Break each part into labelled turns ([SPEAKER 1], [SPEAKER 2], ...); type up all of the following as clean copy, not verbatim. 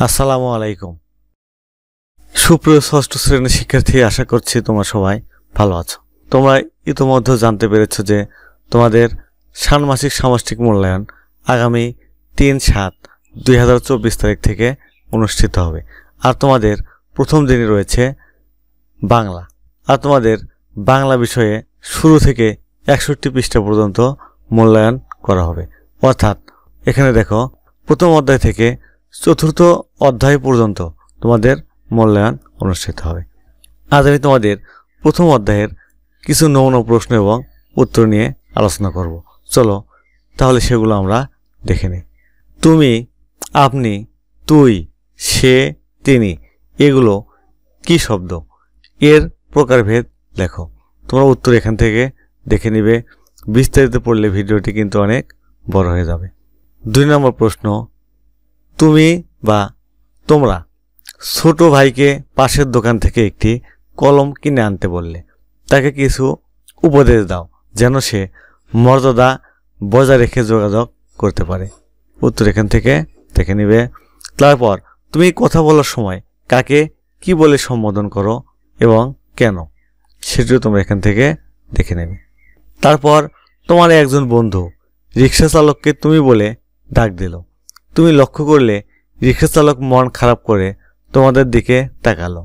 [SPEAKER 1] আসসালামু আলাইকুম। সুপ্রিয় ষষ্ঠ শ্রেণীর শিক্ষার্থী, আশা করছি তোমরা সবাই ভালো আছো। তোমরা ইতোমধ্যে জানতে পেরেছো যে তোমাদের ষান্মাসিক সামষ্টিক মূল্যায়ন আগামী ৩/৭/২০২৪ তারিখ থেকে অনুষ্ঠিত হবে। আর তোমাদের প্রথম দিনই রয়েছে বাংলা। আর তোমাদের বাংলা বিষয়ে শুরু থেকে ৬১ পৃষ্ঠা পর্যন্ত মূল্যায়ন করা হবে। অর্থাৎ এখানে দেখো, প্রথম অধ্যায় থেকে চতুর্থ অধ্যায় পর্যন্ত তোমাদের মূল্যায়ন অনুষ্ঠিত হবে। আজ আমি তোমাদের প্রথম অধ্যায়ের কিছু নমুনা প্রশ্ন এবং উত্তর নিয়ে আলোচনা করব। চলো তাহলে সেগুলো আমরা দেখে নিই। তুমি, আপনি, তুই, সে, তিনি এগুলো কি শব্দ? এর প্রকারভেদ লেখো। তোমরা উত্তর এখান থেকে দেখে নিবে। বিস্তারিত পড়লে ভিডিওটি কিন্তু অনেক বড় হয়ে যাবে। ২ নম্বর প্রশ্ন, তুমি বা তোমরা ছোট ভাইকে পাশের দোকান থেকে একটি কলম কিনে আনতে বললে। তাকে কিছু উপদেশ দাও যেন সে মর্যাদা বজায় রেখে যোগাযোগ করতে পারে। উত্তর এখান থেকে দেখে নিবে। তারপর তুমি কথা বলার সময় কাকে কি বলে সম্বোধন করো এবং কেন, সেটিও তোমরা এখান থেকে দেখে নেবে। তারপর তোমার একজন বন্ধু রিক্সা চালককে তুমি বলে ডাক দিল। তুমি লক্ষ্য করলে রিক্সা চালক মন খারাপ করে তোমাদের দিকে তাকালো।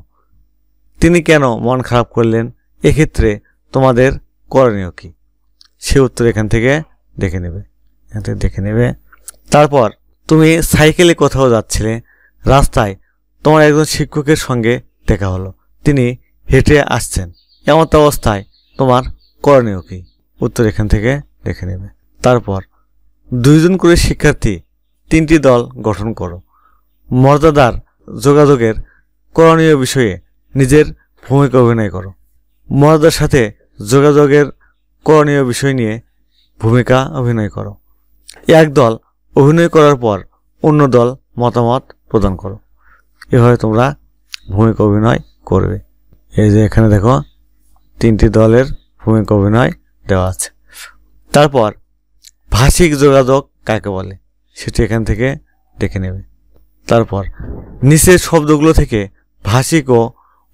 [SPEAKER 1] তিনি কেন মন খারাপ করলেন? এক্ষেত্রে তোমাদের করণীয় কি, সে উত্তর এখান থেকে দেখে নেবে। তারপর তুমি সাইকেলে কোথাও যাচ্ছিলে। রাস্তায় তোমার একজন শিক্ষকের সঙ্গে দেখা হলো। তিনি হেঁটে আসছেন। এমন অবস্থায় তোমার করণীয় কি, উত্তর এখান থেকে দেখে নেবে। তারপর 2 জন করে শিক্ষার্থী 3টি দল গঠন করো। মর্যাদার যোগাযোগের করণীয় বিষয়ে নিজের ভূমিকা অভিনয় করো। মর্যাদার সাথে যোগাযোগের করণীয় বিষয় নিয়ে ভূমিকা অভিনয় করো। এক দল অভিনয় করার পর অন্য দল মতামত প্রদান করো। এভাবে তোমরা ভূমিকা অভিনয় করবে। এই যে এখানে দেখো 3টি দলের ভূমিকা অভিনয় দেওয়া আছে। তারপর ভাষিক যোগাযোগ কাকে বলে, সেটি এখান থেকে দেখে নেবে। তারপর নিচের শব্দগুলো থেকে ভাষিক ও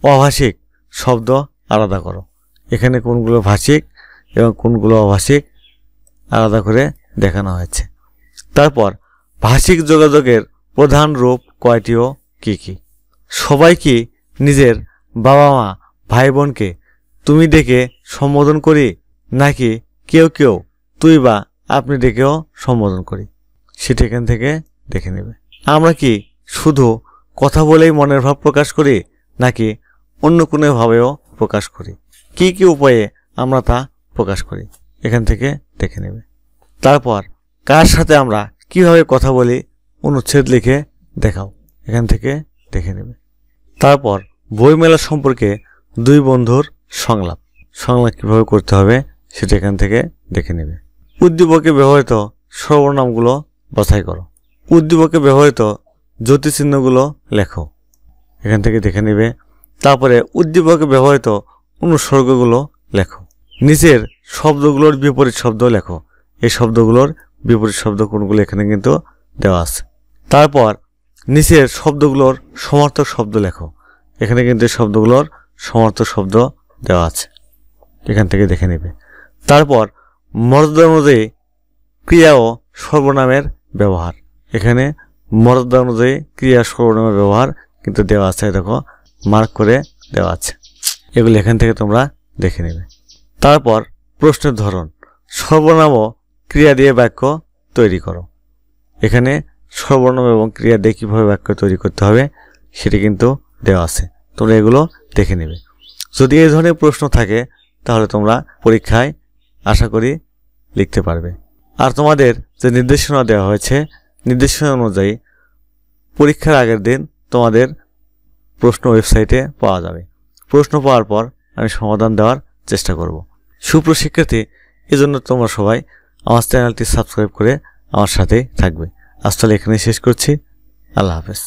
[SPEAKER 1] অভাষিক শব্দ আলাদা করো। এখানে কোনগুলো ভাষিক এবং কোনগুলো অভাষিক আলাদা করে দেখানো হয়েছে। তারপর ভাষিক যোগাযোগের প্রধান রূপ কয়টি ও কী কী? সবাই কি নিজের বাবা মা ভাই বোনকে তুমি ডেকে সম্বোধন করি, নাকি কেউ কেউ তুই বা আপনি ডেকেও সম্বোধন করি, সেটা এখান থেকে দেখে নেবে। আমরা কি শুধু কথা বলেই মনের ভাব প্রকাশ করি, নাকি অন্য কোনোভাবেও প্রকাশ করি? কি কি উপায়ে আমরা তা প্রকাশ করি, এখান থেকে দেখে নেবে। তারপর কার সাথে আমরা কিভাবে কথা বলি, অনুচ্ছেদ লিখে দেখাও, এখান থেকে দেখে নেবে। তারপর বইমেলা সম্পর্কে 2 বন্ধুর সংলাপ কিভাবে করতে হবে, সেটা এখান থেকে দেখে নেবে। উদ্দীপকে ব্যবহৃত সর্বনামগুলো বাছাই করো। উদ্দীপকে ব্যবহৃত জ্যোতিচিহ্নগুলো লেখো, এখান থেকে দেখে নেবে। তারপরে উদ্দীপকে ব্যবহৃত অনুসর্গগুলো লেখো। নিচের শব্দগুলোর বিপরীত শব্দ লেখো। এই শব্দগুলোর বিপরীত শব্দ কোনগুলো এখানে কিন্তু দেওয়া আছে। তারপর নিচের শব্দগুলোর সমার্থক শব্দ লেখো। এখানে কিন্তু এই শব্দগুলোর সমার্থক শব্দ দেওয়া আছে, এখান থেকে দেখে নেবে। তারপর মর্যাদা অনুযায়ী ক্রিয়া ও সর্বনামের ব্যবহার। এখানে মর্যাদা অনুযায়ী ক্রিয়া সর্বনামের ব্যবহার কিন্তু দেওয়া আছে, দেখো মার্ক করে দেওয়া আছে। এগুলো এখান থেকে তোমরা দেখে নেবে। তারপর প্রশ্নের ধরন, সর্বনাম ও ক্রিয়া দিয়ে বাক্য তৈরি করো। এখানে সর্বনাম এবং ক্রিয়া দিয়ে কীভাবে বাক্য তৈরি করতে হবে সেটি কিন্তু দেওয়া আছে, তোমরা এগুলো দেখে নেবে। যদি এই ধরনের প্রশ্ন থাকে তাহলে তোমরা পরীক্ষায় আশা করি লিখতে পারবে। আর তোমাদের যে নির্দেশনা দেওয়া হয়েছে, নির্দেশনা অনুযায়ী পরীক্ষার আগের দিন তোমাদের প্রশ্ন ওয়েবসাইটে পাওয়া যাবে। প্রশ্ন পাওয়ার পর আমি সমাধান দেওয়ার চেষ্টা করব। সুপ্রিয় শিক্ষার্থী, এজন্য তোমরা সবাই আমার চ্যানেলটি সাবস্ক্রাইব করে আমার সাথেই থাকবে। আজ তাহলে এখানে শেষ করছি। আল্লাহ হাফেজ।